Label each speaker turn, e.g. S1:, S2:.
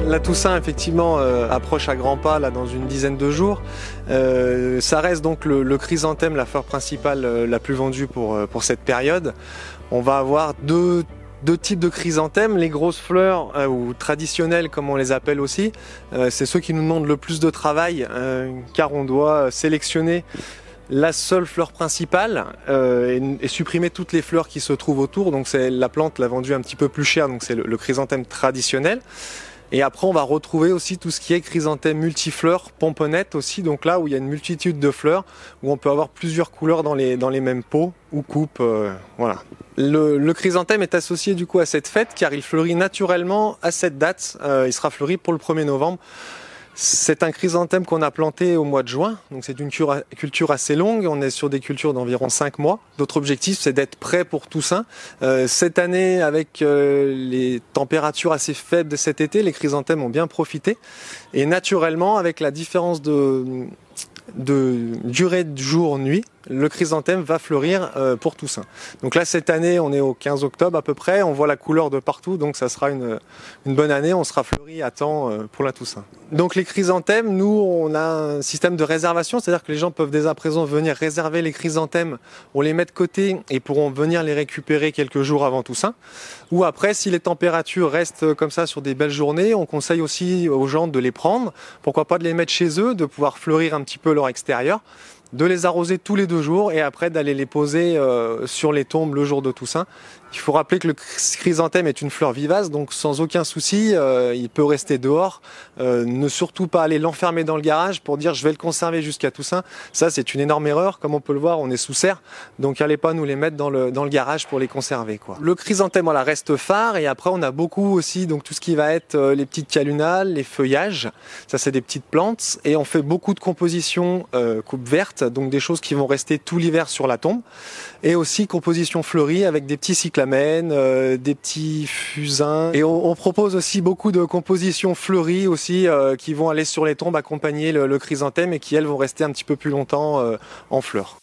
S1: la Toussaint effectivement approche à grands pas là, dans une dizaine de jours. Ça reste donc le chrysanthème, la fleur principale la plus vendue pour cette période. On va avoir deux types de chrysanthèmes, les grosses fleurs ou traditionnelles comme on les appelle aussi. C'est ceux qui nous demandent le plus de travail car on doit sélectionner la seule fleur principale et supprimer toutes les fleurs qui se trouvent autour. Donc c'est la plante l'a vendue un petit peu plus cher, donc c'est le chrysanthème traditionnel. Et après on va retrouver aussi tout ce qui est chrysanthème multifleurs, pomponnettes aussi, donc là où il y a une multitude de fleurs, où on peut avoir plusieurs couleurs dans les mêmes pots ou coupes, voilà. Le chrysanthème est associé du coup à cette fête car il fleurit naturellement à cette date, il sera fleuri pour le 1er novembre. C'est un chrysanthème qu'on a planté au mois de juin, donc c'est une culture assez longue, on est sur des cultures d'environ 5 mois. Notre objectif c'est d'être prêt pour Toussaint. Cette année avec les températures assez faibles de cet été, les chrysanthèmes ont bien profité. Et naturellement avec la différence de durée de jour-nuit, le chrysanthème va fleurir pour Toussaint. Donc là cette année on est au 15 octobre à peu près, on voit la couleur de partout, donc ça sera une bonne année, on sera fleuri à temps pour la Toussaint. Donc les chrysanthèmes, nous on a un système de réservation, c'est-à-dire que les gens peuvent dès à présent venir réserver les chrysanthèmes, on les met de côté et pourront venir les récupérer quelques jours avant Toussaint. Ou après si les températures restent comme ça sur des belles journées, on conseille aussi aux gens de les prendre, pourquoi pas de les mettre chez eux, de pouvoir fleurir un petit peu leur extérieur, de les arroser tous les 2 jours et après d'aller les poser sur les tombes le jour de Toussaint. Il faut rappeler que le chrysanthème est une fleur vivace, donc sans aucun souci, il peut rester dehors. Ne surtout pas aller l'enfermer dans le garage pour dire je vais le conserver jusqu'à Toussaint. Ça c'est une énorme erreur, comme on peut le voir on est sous serre, donc allez pas nous les mettre dans le garage pour les conserver, quoi. Le chrysanthème voilà, reste phare et après on a beaucoup aussi donc tout ce qui va être les petites calunales, les feuillages, ça c'est des petites plantes et on fait beaucoup de compositions coupe verte, donc des choses qui vont rester tout l'hiver sur la tombe et aussi composition fleurie avec des petits cyclamènes, des petits fusains et on propose aussi beaucoup de compositions fleuries aussi qui vont aller sur les tombes accompagner le chrysanthème et qui elles vont rester un petit peu plus longtemps en fleurs.